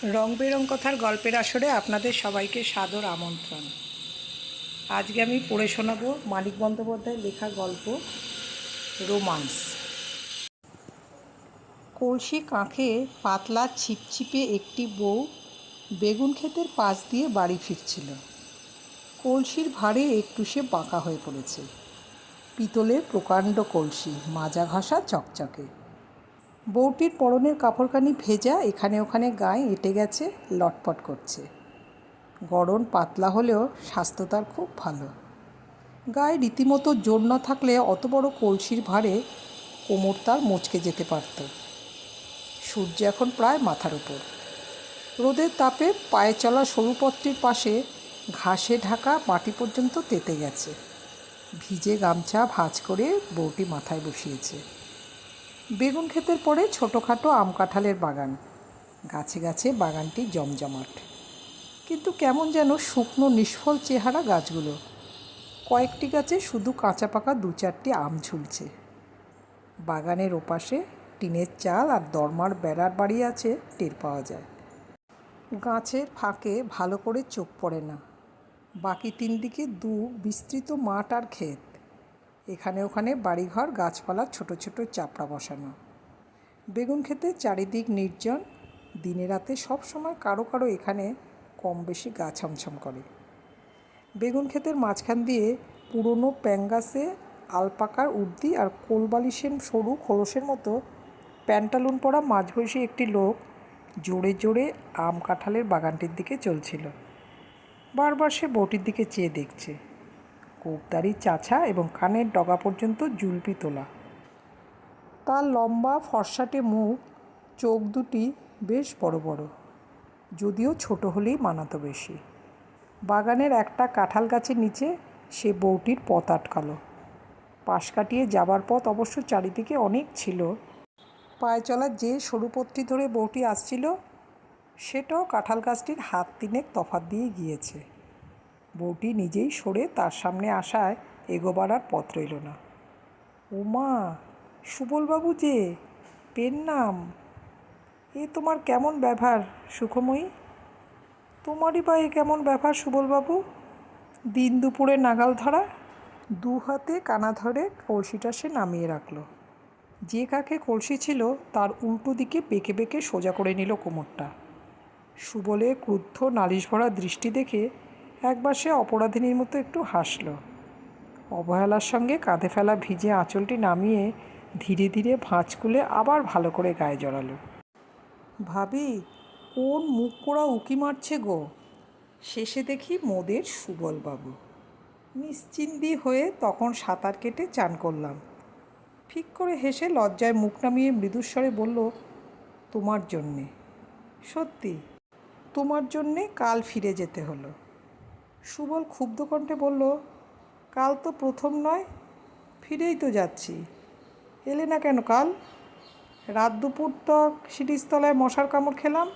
রং বেরং কথার গল্পের আসরে আপনাদের সবাইকে সাদর আমন্ত্রণ। আজকে আমি পড়ে শোনাবো মানিক বন্দ্যোপাধ্যায়ের লেখা গল্প রোমান্স। কলসি কাঁখে পাতলা ছিপছিপে একটি বউ বেগুন ক্ষেতের পাশ দিয়ে বাড়ি ফিরছিল। কলসির ভারে একটু সে বাঁকা হয়ে পড়েছে। পিতলের প্রকাণ্ড কলসি, মাজা ঘষা চকচকে। বউটির পরনের কাপড়খানি ভেজা, এখানে ওখানে গায়ে এঁটে গেছে, লটপট করছে। গড়ন পাতলা হলেও স্বাস্থ্য তার খুব ভালো। গায়ে রীতিমতো জোর না থাকলে অত বড় কলসির ভারে কোমর তার মচকে যেতে পারত। সূর্য এখন প্রায় মাথার উপর। রোদের তাপে পায়ে চলা সরু পথটির পাশে ঘাসে ঢাকা মাটি পর্যন্ত তেতে গেছে। ভিজে গামছা ভাঁজ করে বউটি মাথায় বসিয়েছে। বেগুন ক্ষেতের পরে ছোটোখাটো আম কাঁঠালের বাগান, গাছে গাছে বাগানটি জমজমাট। কিন্তু কেমন যেন শুকনো নিষ্ফল চেহারা গাছগুলো। কয়েকটি গাছে শুধু কাঁচা পাকা 2-4টি আম ঝুলছে। বাগানের ওপাশে টিনের চাল আর দরমার বেড়ার বাড়ি আছে, টের পাওয়া যায়। গাছের ফাঁকে ভালো করে চোখ পড়ে না। বাকি 3 দিকে বিস্তৃত মাঠ আর ক্ষেত। এখানে ওখানে বাড়িঘর, গাছপালা, ছোট ছোট চাপড়া বসানো। বেগুন ক্ষেতে চারিদিক নির্জন। দিনে রাতে সব সময় কারো কারো এখানে কম বেশি গা ছমছম করে। বেগুন ক্ষেতের মাঝখান দিয়ে পুরনো প্যাঙ্গাসে আলপাকার উর্দি আর কোলবালিশের সরু খোলসের মতো প্যান্টালুন পরা মাঝবয়সী একটি লোক জোরে জোরে আম কাঁঠালের বাগানটির দিকে চলছিল। বারবার সে বউটির দিকে চেয়ে দেখছে। কোপদারি চাছা এবং কানের ডগা পর্যন্ত জুলপি তোলা। তার লম্বা ফর্সাটে মুখ, চোখ দুটি বেশ বড় বড়, যদিও ছোট হলেই মানাতো বেশি। বাগানের একটা কাঁঠাল গাছের নিচে সে বউটির পথ আটকালো। পাশ কাটিয়ে যাবার পথ অবশ্য চারিদিকে অনেক ছিল। পায়ে চলার যে সরু পথটি ধরে বউটি আসছিল, সেটাও কাঁঠাল গাছটির হাত 3 তফাৎ দিয়ে গিয়েছে। বউটি নিজেই সরে তার সামনে আসায় এগোবার আর পথ রইল না। ওমা, সুবলবাবু যে, পেন নাম। এ তোমার কেমন ব্যবহার সুখময়ী? তোমারই বা এ কেমন ব্যবহার সুবলবাবু? দিন দুপুরে নাগাল ধরা। 2 হাতে কানা ধরে কলসিটা সে নামিয়ে রাখল। যে কাকে কলসি ছিল তার উল্টো দিকে বেঁকে বেঁকে সোজা করে নিল কোমরটা। সুবলের ক্রুদ্ধ নালিশ ভরা দৃষ্টি দেখে একবার সে অপরাধিনীর মতো একটু হাসল। অবহেলার সঙ্গে কাঁধে ফেলা ভিজে আঁচলটি নামিয়ে ধীরে ধীরে ভাঁজ খুলে আবার ভালো করে গায়ে জড়ালো। ভাবি, কোন মুখ পোড়া উকি মারছে গো? শেষে দেখি মোদের সুবলবাবু। নিশ্চিন্তি হয়ে তখন সাঁতার কেটে চান করলাম। ফিক করে হেসে লজ্জায় মুখ নামিয়ে মৃদুস্বরে বলল, তোমার জন্যে। সত্যি, তোমার জন্যে কাল ফিরে যেতে হলো। সুবল ক্ষুব্ধ কণ্ঠে বলল, কাল তো প্রথম নয়, ফিরেই তো যাচ্ছি। এলে না কেন কাল? রাত দুপুর তক শিরিষতলায় মশার কামড় খেলাম।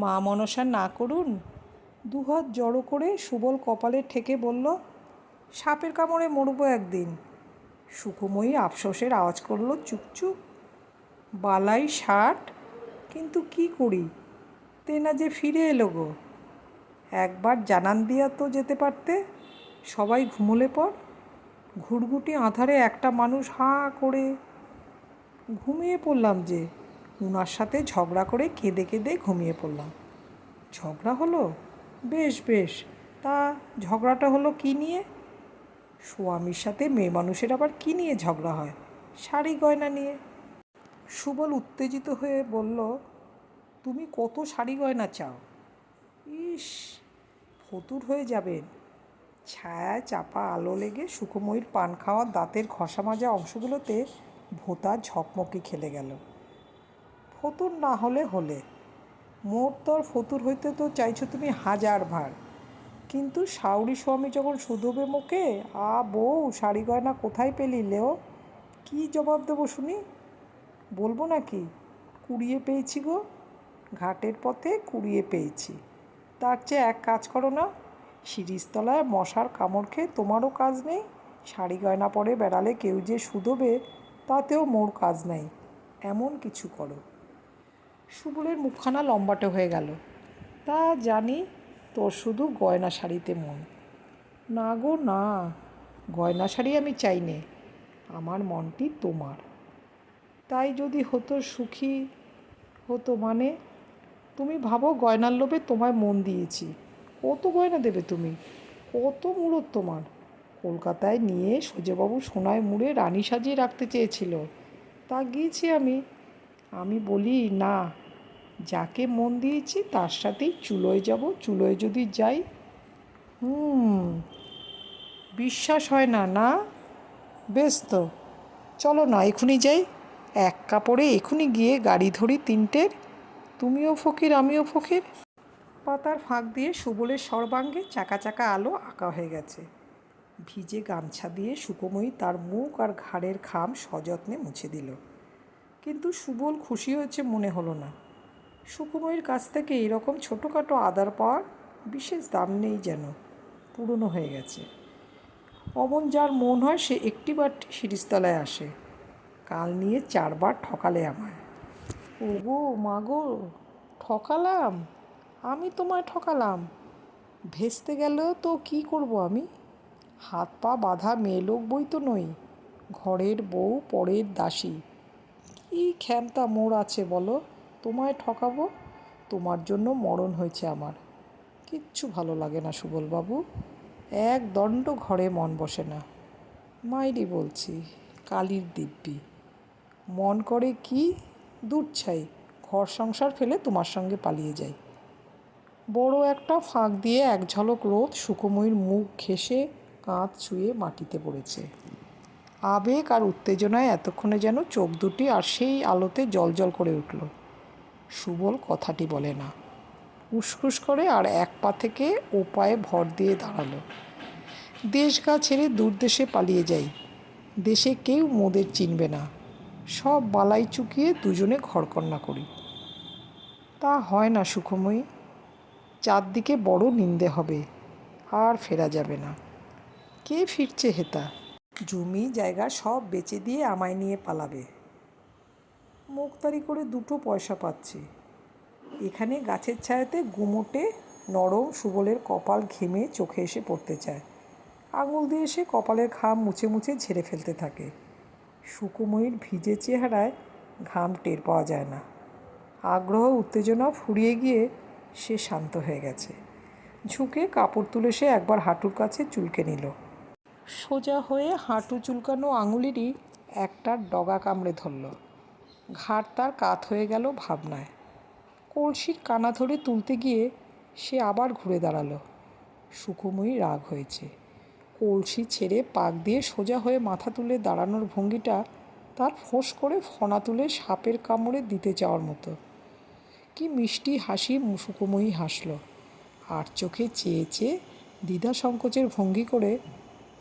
মা মনসা না করুন। 2 হাত জড়ো করে সুবল কপালে ঠেকে বলল, সাপের কামড়ে মরবো একদিন। সুখময়ী আফসোসের আওয়াজ করল, চুপচুপ। বালাই 60, কিন্তু কি করি, তেনা যে ফিরে এলো গো। একবার জানান দিয়া তো যেতে পারতে। সবাই ঘুমোলে পর। ঘুরঘুটি আঁধারে একটা মানুষ হাঁ করে। ঘুমিয়ে পড়লাম যে, উনার সাথে ঝগড়া করে কেঁদে কেঁদে ঘুমিয়ে পড়লাম। ঝগড়া হলো? বেশ বেশ, তা ঝগড়াটা হলো কী নিয়ে? স্বামীর সাথে মেয়ে মানুষের আবার কী নিয়ে ঝগড়া হয়? শাড়ি গয়না নিয়ে। সুবল উত্তেজিত হয়ে বলল, তুমি কত শাড়ি গয়না চাও? ইস, ফতুর হয়ে যাবেন। ছায়ায় চাপা আলো লেগে সুখময়ীর পান খাওয়া দাঁতের ঘষা মাজা অংশগুলোতে ভোঁতা ঝকমকি খেলে গেল। ফতুর না হলে হলে, মোর তোর ফতুর হইতে তো চাইছো তুমি 1000 ভার। কিন্তু শাউরি স্বামী যখন শুধোবে মুখে, বউ শাড়ি গয়না কোথায় পেলি লেও? কী জবাব দেবো শুনি? বলবো নাকি, কুড়িয়ে পেয়েছি গো, ঘাটের পথে কুড়িয়ে পেয়েছি। তার চেয়ে এক কাজ করো না, শিরিষতলায় মশার কামড় খেয়ে তোমারও কাজ নেই, শাড়ি গয়না পরে বেড়ালে কেউ যে শুধোবে তাতেও মোর কাজ নেই, এমন কিছু করো। সুবলের মুখখানা লম্বাটে হয়ে গেল। তা জানি, তোর শুধু গয়না শাড়িতে মন। না গো না, গয়না শাড়ি আমি চাই নে, আমার মনটি তোমার। তাই যদি হতো সুখী হতো মানে, তুমি ভাবো গয়নার লোভে তোমায় মন দিয়েছি। কত গয়না দেবে তুমি? কত মুরত তোমার? কলকাতায় নিয়ে সোজেবাবু সোনায় মুড়ে রানী সাজিয়ে রাখতে চেয়েছিল, তা গিয়েছি আমি বলি না, যাকে মন দিয়েছি তার সাথেই চুলোয় যাব। চুলোয় যদি যাই, বিশ্বাস হয় না না? বেশ তো, চলো না এখুনি যাই। এক কাপড়ে এখুনি গিয়ে গাড়ি ধরি তিনটের। তুমিও ফকির আমিও ফকির। পাতার ফাঁক দিয়ে সুবলের সর্বাঙ্গে চাকা চাকা আলো আঁকা হয়ে গেছে। ভিজে গামছা দিয়ে সুকোময়ী তার মুখ আর ঘাড়ের খাম সযত্নে মুছে দিল। কিন্তু সুবল খুশি হয়েছে মনে হলো না। সুকোময়ীর কাছ থেকে এরকম ছোটোখাটো আদার পাওয়ার বিশেষ দাম নেই যেন, পুরনো হয়ে গেছে। অমন যার মন হয় সে একটিবারটি শিরিষতলায় আসে। কাল নিয়ে 4 বার ঠকালে আমায়। ওগো মাগো, ঠকালাম? আমি তোমায় ঠকালাম? ভেস্তে গেলেও তো কী করব আমি? হাত পা বাঁধা মেয়েলোক বই তো নই, ঘরের বউ পরের দাসী। কী ক্ষমতা মোর আছে বলো তোমায় ঠকাবো? তোমার জন্য মরণ হয়েছে আমার। কিচ্ছু ভালো লাগে না সুবলবাবু, এক দণ্ড ঘরে মন বসে না। মাইরি বলছি, কালীর দিব্যি। মন করে কি, দূর ছাই, ঘর সংসার ফেলে তোমার সঙ্গে পালিয়ে যাই। বড় একটা ফাঁক দিয়ে এক ঝলক রোদ সুকোময়ীর মুখ ঘেঁষে কাঁধ ছুঁয়ে মাটিতে পড়েছে। আবেগ আর উত্তেজনায় এতক্ষণে যেন চোখ দুটি আর সেই আলোতে জ্বলজ্বল করে উঠল। সুবল কথাটি বলে না, উসখুস করে আর এক পা থেকে ও পায়ে ভর দিয়ে দাঁড়ালো। দেশ গা ছেড়ে দূর দেশে পালিয়ে যাই, দেশে কেউ মোদের চিনবে না, সব বালাই চুকিয়ে দুজনে ঘরকন্না করি। তা হয় না সুখময়ী, চারদিকে বড় নিন্দে হবে, আর ফেরা যাবে না। কে ফিরছে হেতা? জমি জায়গা সব বেচে দিয়ে আমায় নিয়ে পালাবে। মুখতারি করে 2টো পয়সা পাচ্ছি। এখানে গাছের ছায়াতে গুমোটে নরম সুবলের কপাল ঘেমে চোখে এসে পড়তে চায়। আঙুল দিয়ে সে কপালের ঘাম মুছে মুছে ঝেড়ে ফেলতে থাকে। সুকুময়ীর ভিজে চেহারায় ঘাম টের পাওয়া যায় না। আগ্রহ উত্তেজনা ফুরিয়ে গিয়ে সে শান্ত হয়ে গেছে। ঝুঁকে কাপড় তুলে সে একবার হাঁটুর কাছে চুলকে নিল। সোজা হয়ে হাঁটু চুলকানো আঙুলেরই একটার ডগা কামড়ে ধরল। ঘাড় তার কাত হয়ে গেল ভাবনায়। কলসির কানা ধরে তুলতে গিয়ে সে আবার ঘুরে দাঁড়ালো। সুকুময়ী রাগ হয়েছে। কলসি ছেড়ে পাক দিয়ে সোজা হয়ে মাথা তুলে দাঁড়ানোর ভঙ্গিটা তার ফোঁস করে ফনা তুলে সাপের কামড়ে দিতে চাওয়ার মতো। কি মিষ্টি হাসি সুকুময়ী হাসল, আর চোখে চেয়ে চেয়ে দ্বিধা সংকোচের ভঙ্গি করে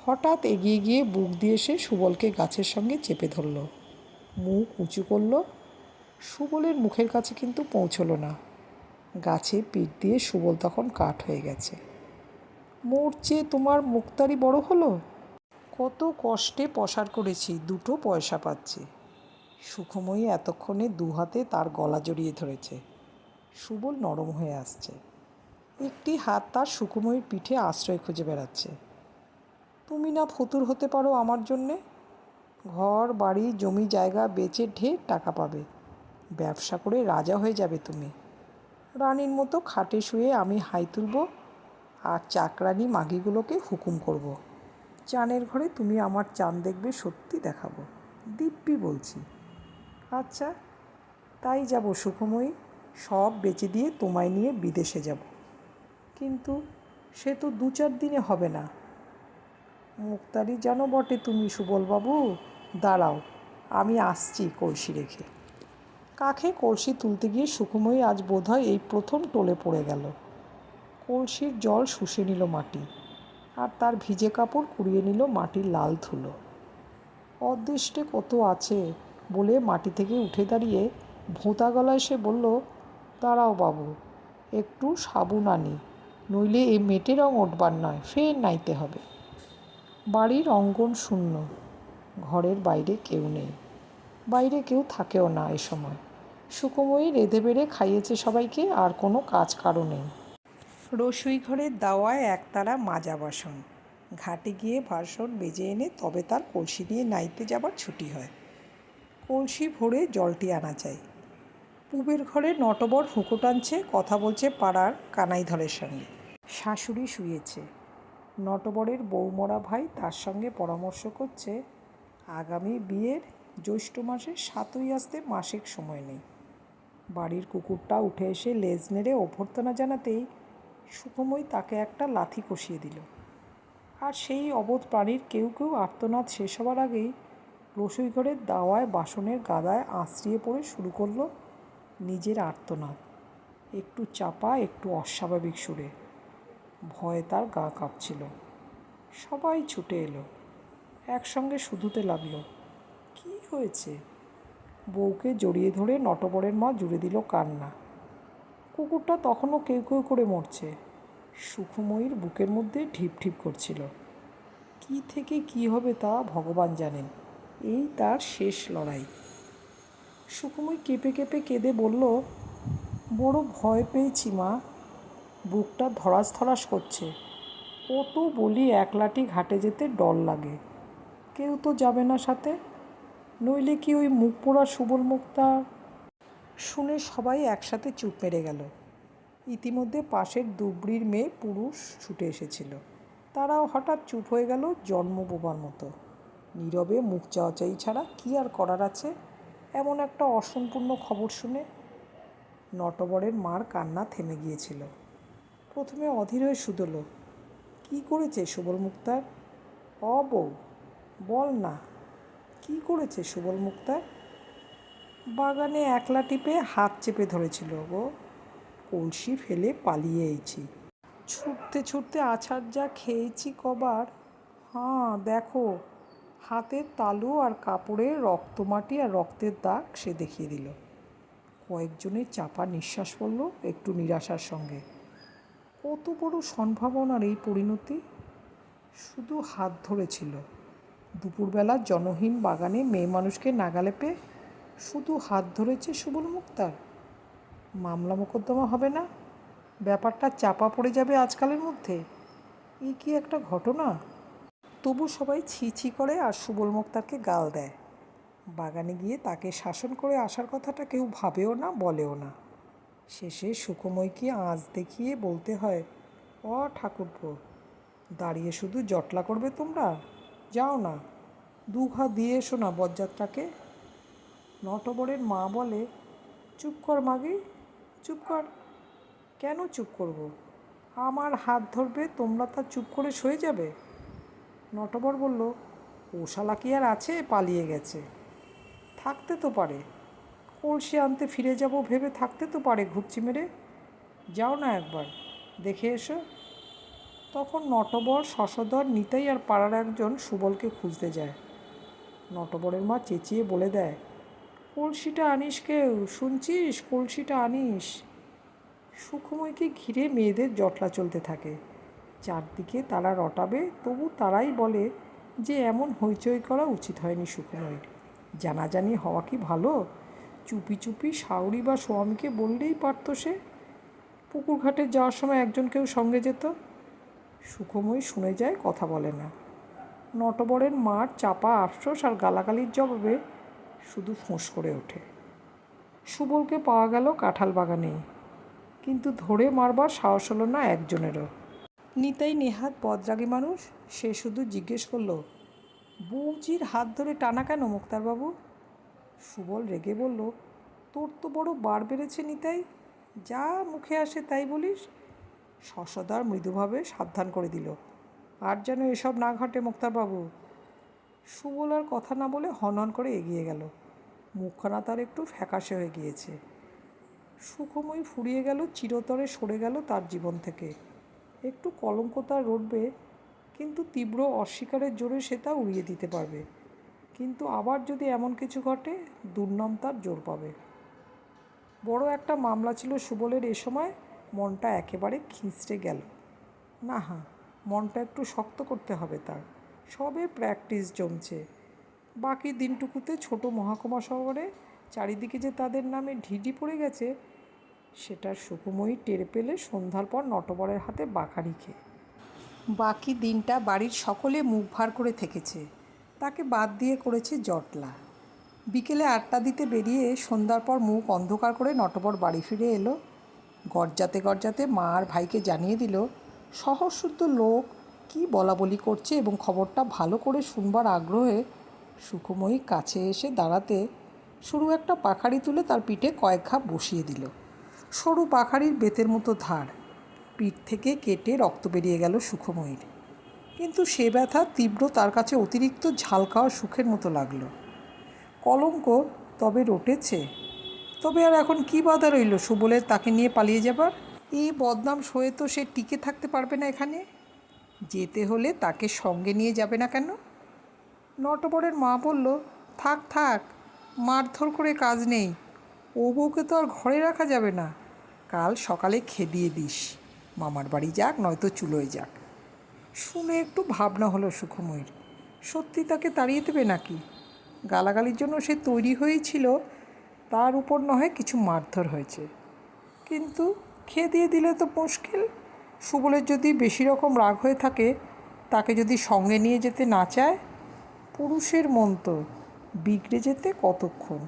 হঠাৎ এগিয়ে গিয়ে বুক দিয়ে সে সুবলকে গাছের সঙ্গে চেপে ধরল। মুখ উঁচু করল। সুবলের মুখের কাছে কিন্তু পৌঁছল না। গাছে পিঠ দিয়ে সুবল তখন কাঠ হয়ে গেছে। মোর চেয়ে তোমার মুখতারি বড় হলো? কত কষ্টে পসার করেছি, 2টো পয়সা পাচ্ছি। সুখময়ী এতক্ষণে 2 হাতে তার গলা জড়িয়ে ধরেছে। সুবল নরম হয়ে আসছে। একটি হাত তার সুকুময়ীর পিঠে আশ্রয় খুঁজে বেড়াচ্ছে। তুমি না ফতুর হতে পারো আমার জন্যে? ঘর বাড়ি জমি জায়গা বেচে ঢের টাকা পাবে, ব্যবসা করে রাজা হয়ে যাবে তুমি। রানীর মতো খাটে শুয়ে আমি হাই তুলব, আর চাকরানি মাগিগুলোকে হুকুম করব। চানের ঘরে তুমি আমার চান দেখবে, সত্যি দেখাবো, দিব্যি বলছি। আচ্ছা, তাই যাব সুখময়ী, সব বেচে দিয়ে তোমায় নিয়ে বিদেশে যাব। কিন্তু সে তো 2-4 দিনে হবে না। মুক্তারি জানো বটে তুমি সুবলবাবু, দাঁড়াও আমি আসছি কলসি রেখে। কাঁখে কলসি তুলতে গিয়ে সুখময়ী আজ বোধহয় এই প্রথম টলে পড়ে গেল। কলসির জল শুষে নিল মাটি, আর তার ভিজে কাপড় কুড়িয়ে নিল মাটির লাল ধুলো। অদৃষ্টে কত আছে বলে মাটি থেকে উঠে দাঁড়িয়ে ভোঁতা গলায় সে বলল, দাঁড়াও বাবু, একটু সাবুন আনি, নইলে এই মেটে রং উঠবার নয়, ফের নাইতে হবে। বাড়ির অঙ্গন শূন্য, ঘরের বাইরে কেউ নেই, বাইরে কেউ থাকেও না এ সময়। সুকোময়ী রেঁধে বেড়ে খাইয়েছে সবাইকে, আর কোনো কাজ কারও নেই। রসুই ঘরের দাওয়ায় একতারা মাজা বাসন। ঘাটে গিয়ে ভাসন বেজে এনে তবে তার কলসি নিয়ে নাইতে যাবার ছুটি হয়। কলসি ভরে জলটি আনা চাই। পুবের ঘরে নটবর হুঁকো টানছে, কথা বলছে পাড়ার কানাইধরের সঙ্গে। শাশুড়ি শুয়েছে। নটবরের বউমরা ভাই তার সঙ্গে পরামর্শ করছে, আগামী বিয়ের জ্যৈষ্ঠ মাসে ৭ই আসতে মাসিক সময় নেই। বাড়ির কুকুরটা উঠে এসে লেজ নেড়ে অভ্যর্থনা জানাতেই সুখময়ী তাকে একটা লাথি কষিয়ে দিল। আর সেই অবোধ প্রাণীর কেউ কেউ আর্তনাদ শেষ হবার আগেই রসুই ঘরের দাওয়ায় বাসনের গাদায় আঁচড়িয়ে পড়ে শুরু করলো নিজের আর্তনাদ, একটু চাপা, একটু অস্বাভাবিক সুরে। ভয়ে তার গা কাঁপছিল। সবাই ছুটে এলো, একসঙ্গে শুধুতে লাগলো। কি হয়েছে? বউকে জড়িয়ে ধরে নটবরের মা জুড়ে দিল কান্না। কুকুরটা তখনও কেউ কেউ করে মরছে। সুখময়ীর বুকের মধ্যে ঢিপ ঢিপ করছিল। কি থেকে কি হবে তা ভগবান জানেন। এই তার শেষ লড়াই। সুখময়ী কেঁপে কেঁপে কেঁদে বলল, বড় ভয় পেয়েছি মা, বুকটা ধড়াস ধড়াস করছে। কত বলি একলাটি ঘাটে যেতে ডর লাগে। কেউ তো যাবে না সাথে, নইলে কি ওই মুখ পোড়া সুবল মুক্তা। শুনে সবাই একসাথে চুপ মেরে গেল। ইতিমধ্যে পাশের দুবড়ির মেয়ে পুরুষ ছুটে এসেছিল। তারাও হঠাৎ চুপ হয়ে গেল, জন্ম বোবার মতো। নীরবে মুখ চাওয়াচাই ছাড়া কি আর করার আছে এমন একটা অসম্পূর্ণ খবর শুনে। নটবরের মার কান্না থেমে গিয়েছিল। প্রথমে অধীর হয়ে শুধল, কী করেছে সুবল মুক্তার? বউ, বল না, কী করেছে সুবল মুক্তার? বাগানে একলা টিপে হাত চেপে ধরেছিল গো, কলসি ফেলে পালিয়ে এইছি। ছুটতে ছুটতে আছাড় যা খেয়েছি কবার। হ্যাঁ দেখো, হাতের তালু আর কাপড়ে রক্তমাটি আর রক্তের দাগ সে দেখিয়ে দিল। কয়েকজনের চাপা নিঃশ্বাস পড়ল একটু নিরাশার সঙ্গে। কত বড় সম্ভাবনার এই পরিণতি। শুধু হাত ধরেছিল। দুপুরবেলা জনহীন বাগানে মেয়ে মানুষকে নাগালে পেয়ে শুধু হাত ধরেছে সুবল মুক্তার। মামলা মোকদ্দমা হবে না? ব্যাপারটা চাপা পড়ে যাবে আজকালের মধ্যে? এই কি একটা ঘটনা! তবু সবাই ছি ছি করে আর সুবল মুক্তারকে গাল দেয়। বাগানে গিয়ে তাকে শাসন করে আসার কথাটা কেউ ভাবেও না, বলেও না। শেষে সুখময়ীকে আঁচ দেখিয়ে বলতে হয়, ঠাকুরপো, দাঁড়িয়ে শুধু জটলা করবে তোমরা? যাও না, দুঘা দিয়ে এসো না বরযাত্রাকে। নটবরের মা বলে, চুপ কর মাগি, চুপ কর। কেন চুপ করব? আমার হাত ধরবে, তোমরা তা চুপ করে সয়ে যাবে? নটবর বলল, ও শালা কি আর আছে, পালিয়ে গেছে। থাকতে তো পারে, কলসি আনতে ফিরে যাব ভেবে থাকতে তো পারে ঘুরছি মেরে। যাও না একবার, দেখে এসো। তখন নটবর, শশধর, নিতাই আর পাড়ার একজন সুবলকে খুঁজতে যায়। নটবরের মা চেঁচিয়ে বলে দেয়, কলসিটা আনিস কেউ, শুনছিস, কলসিটা আনিস। সুখময়ীকে ঘিরে মেয়েদের জটলা চলতে থাকে। চারদিকে তারা রটাবে, তবু তারাই বলে যে এমন হইচই করা উচিত হয়নি সুখময়ীর। জানাজানি হওয়া কি ভালো? চুপি চুপি শাউরি বা স্বামীকে বললেই পারত সে। পুকুর ঘাটে যাওয়ার সময় একজন কেউ সঙ্গে যেত। সুখময়ী শুনে যায়, কথা বলে না। নটবরের মার চাপা আফসোস আর গালাগালির জবাবে শুধু ফোঁস করে ওঠে। সুবলকে পাওয়া গেল কাঁঠাল বাগানেই, কিন্তু ধরে মারবার সাহস হলো না একজনেরও। নিতাই নেহাত বদরাগী মানুষ, সে শুধু জিজ্ঞেস করল, বৌজির হাত ধরে টানা কেন মুক্তারবাবু? সুবল রেগে বলল, তোর তো বড় বার বেড়েছে নিতাই, যা মুখে আসে তাই বলিস। শশধর মৃদুভাবে সাবধান করে দিল, আর যেন এসব না ঘটে মুক্তারবাবু। সুবল আর কথা না বলে হনহন করে এগিয়ে গেল। মুখখানা তার একটু ফ্যাকাশে হয়ে গিয়েছে। সুখময়ী ফুরিয়ে গেল, চিরতরে সরে গেল তার জীবন থেকে। একটু কলঙ্ক তার রটবে, কিন্তু তীব্র অস্বীকারের জোরে সে তা উড়িয়ে দিতে পারবে। কিন্তু আবার যদি এমন কিছু ঘটে, দুর্নাম তার জোর পাবে। বড় একটা মামলা ছিল সুবলের এ সময়। মনটা একেবারে খিঁচড়ে গেল। না, মনটা একটু শক্ত করতে হবে তার। সবে প্র্যাকটিস জমছে। বাকি দিনটুকুতে ছোট মহকুমা শহরে চারিদিকে যে তাদের নামে ঢিঢি পড়ে গেছে সেটার সুকুময়ী টের পেলে সন্ধ্যার পর নটবরের হাতে বাঁকারি খেয়ে। বাকি দিনটা বাড়ির সকলে মুখ ভার করে থেকেছে, তাকে বাদ দিয়ে করেছে জটলা। বিকেলে আড্ডা দিতে বেরিয়ে সন্ধ্যার পর মুখ অন্ধকার করে নটবর বাড়ি ফিরে এলো। গরজাতে গরজাতে মা আর ভাইকে জানিয়ে দিল শহরশুদ্ধ লোক কি বলাবলি করছে, এবং খবরটা ভালো করে শুনবার আগ্রহে সুকুময়ী কাছে এসে দাঁড়াতে সরু একটা পাখাড়ি তুলে তার পিঠে কয়েক ঘা বসিয়ে দিল। সরু পাখাড়ির বেতের মতো ধার, পিঠ থেকে কেটে রক্ত বেরিয়ে গেল সুকুময়ীর। কিন্তু সে ব্যথা তীব্র তার কাছে অতিরিক্ত ঝাল খাওয়ার সুখের মতো লাগলো। কলঙ্ক তবে রটেছে, তবে আর এখন কি বাধা রইল সুবলের তাকে নিয়ে পালিয়ে যাবার? এই বদনাম সয়ে তো সে টিকে থাকতে পারবে না এখানে। যেতে হলে তাকে সঙ্গে নিয়ে যাবে না কেন? নটবরের মা বলল, থাক থাক, মারধর করে কাজ নেই, ও বউকে তো আর ঘরে রাখা যাবে না। কাল সকালে খেদিয়ে দিস, মামার বাড়ি যাক নয়তো চুলোয় যাক। শুনে একটু ভাবনা হলো সুকুময়ীর। সত্যি তাকে তাড়িয়ে দেবে নাকি? গালাগালির জন্য সে তৈরি হয়েছিল, তার উপর নয় কিছু মারধর হয়েছে, কিন্তু খেদিয়ে দিলে তো মুশকিল। সুবলের যদি বেশি রকম রাগ হয়ে থাকে, তাকে যদি সঙ্গে নিয়ে যেতে না চায়, পুরুষের মন তো বিগড়ে যেতে কতক্ষণ।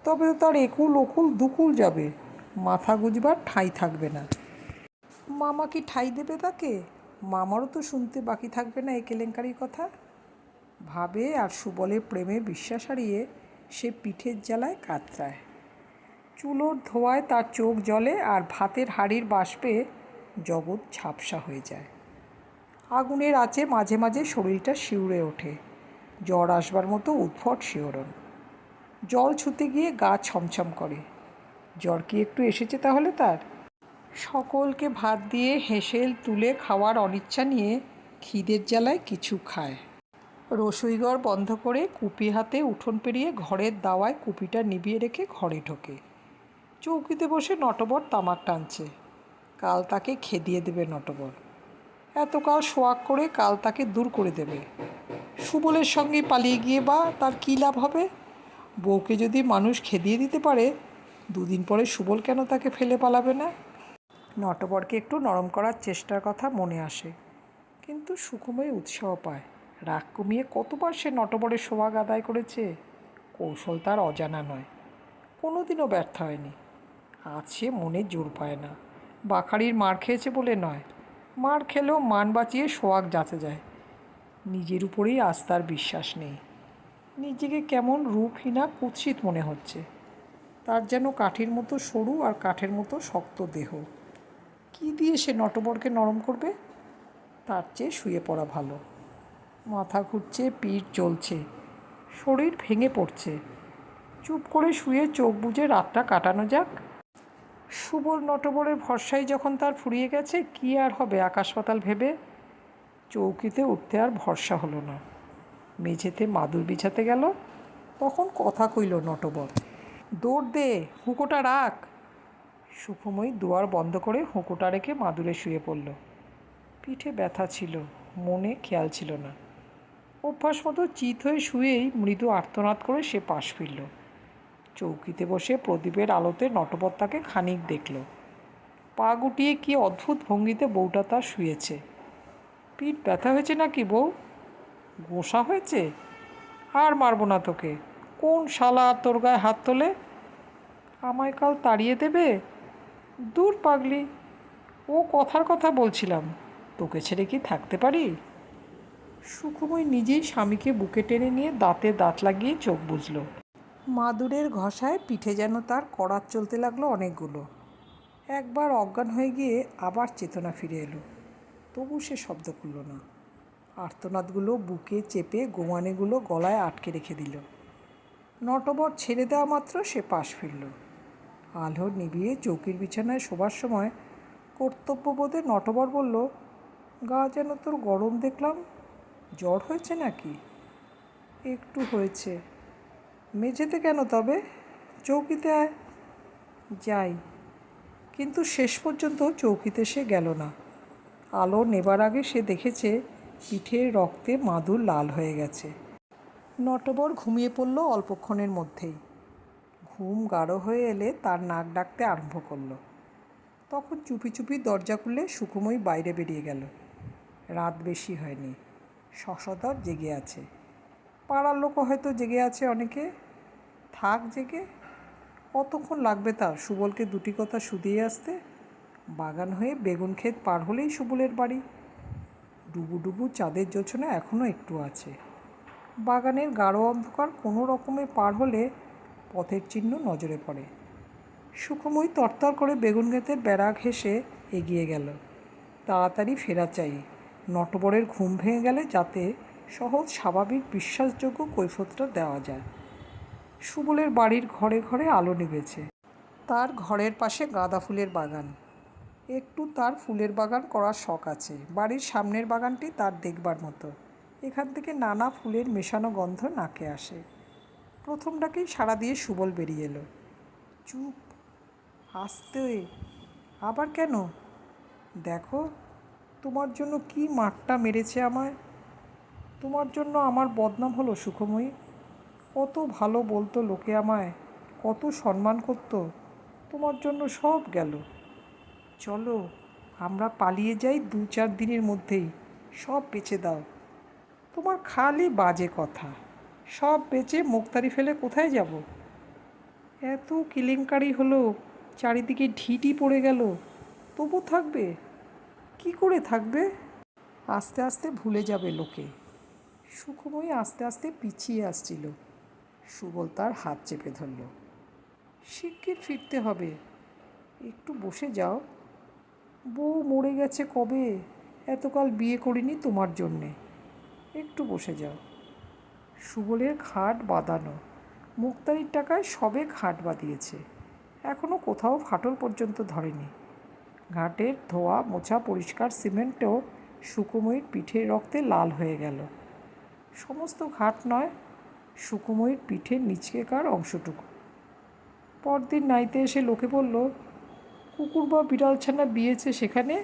তবে তো তার একুল ওকুল দুকুল যাবে, মাথা গুজবার ঠাঁই থাকবে না। মামা কি ঠাঁই দেবে তাকে? মামারও তো শুনতে বাকি থাকবে না এই কেলেঙ্কারির কথা। ভাবে আর সুবলের প্রেমে বিশ্বাস হারিয়ে সে পিঠের জ্বালায় কাতরায়। চুলোর ধোঁয়ায় তার চোখ জ্বলে, আর ভাতের হাঁড়ির বাষ্পে জগৎ ঝাপসা হয়ে যায়। আগুনের আঁচে মাঝে মাঝে শরীরটা শিউরে ওঠে, জ্বর আসবার মতো উদ্ভট শিহরণ। জল ছুতে গিয়ে গা ছমছম করে। জ্বর কি একটু এসেছে তাহলে তার? সকলকে ভাত দিয়ে হেসেল তুলে খাওয়ার অনিচ্ছা নিয়ে খিদের জ্বালায় কিছু খায়। রসুইঘর বন্ধ করে কুপি হাতে উঠোন পেরিয়ে ঘরের দাওয়ায় কুপিটা নিভিয়ে রেখে ঘরে ঢোকে। চৌকিতে বসে নটবর তামাক টানছে। কাল তাকে খেদিয়ে দেবে নটবর। এতকাল শোয়াক করে কাল তাকে দূর করে দেবে। সুবলের সঙ্গে পালিয়ে গিয়ে বা তার কী লাভ হবে? বউকে যদি মানুষ খেদিয়ে দিতে পারে, দুদিন পরে সুবল কেন তাকে ফেলে পালাবে না? নটবরকে একটু নরম করার চেষ্টার কথা মনে আসে, কিন্তু সুকুময়ী উৎসাহ পায়। রাগ কমিয়ে কতবার সে নটবরের সোহাগ আদায় করেছে, কৌশল তার অজানা নয়, কোনোদিনও ব্যর্থ হয়নি। আজ সে মনে জোর পায় না। বাখারির মার খেয়েছে বলে নয়, মার খেলেও মান বাঁচিয়ে সোহাগ যাচে যায়। নিজের উপরেই আজ তার বিশ্বাস নেই। নিজেকে কেমন রূপহীনা কুৎসিত মনে হচ্ছে। তার যেন কাঠির মতো সরু আর কাঠের মতো শক্ত দেহ। কি দিয়ে সে নটবরকে নরম করবে? তার চেয়ে শুয়ে পড়া ভালো। মাথা ঘুরছে, পিঠ জ্বলছে, শরীর ভেঙে পড়ছে। চুপ করে শুয়ে চোখ বুজে রাতটা কাটানো যাক। সুবল নটবরের ভরসায় যখন তার ফুরিয়ে গেছে, কি আর হবে আকাশ পাতাল ভেবে? চৌকিতে উঠতে আর ভরসা হলো না। মেঝেতে মাদুর বিছাতে গেল, তখন কথা কইল নটবর, দৌড় দে, হুঁকোটা রাখ। সুকুময়ী দুয়ার বন্ধ করে হুঁকোটা রেখে মাদুরে শুয়ে পড়ল। পিঠে ব্যথা ছিল, মনে খেয়াল ছিল না। অভ্যাস মতো চিত হয়ে শুয়েই মৃদু আর্তনাদ করে সে পাশ ফিরল। চৌকিতে বসে প্রদীপের আলোতে নটবর তাকে খানিক দেখল। পা গুটিয়ে কি অদ্ভুত ভঙ্গিতে বউটা তার শুয়েছে। পিঠ ব্যথা হয়েছে নাকি বউ? গোসা হয়েছে? আর মারব না তোকে। কোন শালা তোর গায়ে হাত তোলে? আমায় কাল তাড়িয়ে দেবে? দূর পাগলি, ও কথার কথা বলছিলাম, তোকে ছেড়ে কি থাকতে পারি? সুকুময় নিজেই স্বামীকে বুকে টেনে নিয়ে দাঁতে দাঁত লাগিয়ে চোখ বুঝল। মাদুরের ঘষায় পিঠে যেন তার করাত চলতে লাগলো অনেকগুলো। একবার অজ্ঞান হয়ে গিয়ে আবার চেতনা ফিরে এলো, তবু সে শব্দ করল না। আর্তনাদগুলো বুকে চেপে গোমানেগুলো গলায় আটকে রেখে দিল। নটবর ছেড়ে দেওয়া মাত্র সে পাশ ফিরল। আলো নিভিয়ে চৌকির বিছানায় শোবার সময় কর্তব্যবোধে নটবর বলল, গা যেন তোর গরম দেখলাম, জ্বর হয়েছে নাকি? একটু হয়েছে। মেঝেতে কেন তবে? চৌকিতে আয়। যাই। কিন্তু শেষ পর্যন্ত চৌকিতে সে গেল না। আলো নেবার আগে সে দেখেছে পিঠের রক্তে মাদুর লাল হয়ে গেছে। নটবর ঘুমিয়ে পড়ল অল্পক্ষণের মধ্যেই। ঘুম গাঢ় হয়ে এলে তার নাক ডাকতে আরম্ভ করলো। তখন চুপি চুপি দরজা খুলে সুকুমই বাইরে বেরিয়ে গেল। রাত বেশি হয়নি, শশধর জেগে আছে। পাড়ার লোকও হয়তো জেগে আছে অনেকে। থাক জেগে, কতক্ষণ লাগবে তার সুবলকে দুটি কথা শুধিয়ে আসতে? বাগান হয়ে বেগুন ক্ষেত পার হলেই সুবলের বাড়ি। ডুবু ডুবু চাঁদের জোছনা এখনও একটু আছে। বাগানের গাঢ় অন্ধকার কোনো রকমে পার হলে পথের চিহ্ন নজরে পড়ে। সুকুমই তরতর করে বেগুন ক্ষেতের বেড়া ঘেঁষে এগিয়ে গেল। তাড়াতাড়ি ফেরা চাই, নটবরের ঘুম ভেঙে গেলে যাতে সহজ স্বাভাবিক বিশ্বাসযোগ্য কৈফিয়তটা দেওয়া যায়। সুবলের বাড়ির ঘরে ঘরে আলো নিভেছে। তার ঘরের পাশে গাঁদা ফুলের বাগান। একটু তার ফুলের বাগান করার শখ আছে। বাড়ির সামনের বাগানটি তার দেখবার মতো। এখান থেকে নানা ফুলের মেশানো গন্ধ নাকে আসে। প্রথম ডাকেই সাড়া দিয়ে সুবল বেরিয়ে এলো। চুপ, আসতে। আবার কেন? দেখো, তোমার জন্য কি মারটা মেরেছে আমায়। তোমার জন্য আমার বদনাম হলো সুখময়ী। কত ভালো বলতো লোকে আমায়, কত সম্মান করত। তোমার জন্য সব গেল। চলো, আমরা পালিয়ে যাই 2-4 দিনের মধ্যেই। সব বেচে দাও। তোমার খালি বাজে কথা। সব বেচে মুখতারি ফেলে কোথায় যাব? এত কেলেঙ্কারি হলো, চারিদিকে ঢিটি পড়ে গেল, তবু থাকবে? কি করে থাকবে? আস্তে আস্তে ভুলে যাবে লোকে। সুখময়ী আস্তে আস্তে পিছিয়ে আসছিল। সুবল তার হাত চেপে ধরল। শিগগির ফিরতে হবে, একটু বসে যাও। বউ মরে গেছে কবে, এতকাল বিয়ে করিনি তোমার জন্যে। একটু বসে যাও। সুবলের খাট বাঁধানো, মুক্তারির টাকায় সবে খাট বাঁধিয়েছে, এখনও কোথাও ফাটল পর্যন্ত ধরেনি। ঘাটের ধোয়া মোছা পরিষ্কার সিমেন্টও সুকুময়ীর পিঠের রক্তে লাল হয়ে গেল। সমস্ত ঘাট নয়, সুকুময়ীর পিঠের নিচকেকার অংশটুকু। পরদিন নাইতে এসে লোকে বলল, কুকুর বা বিড়ালছানা বিয়েছে সেখানে,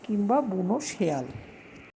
কিংবা বুনো শেয়াল।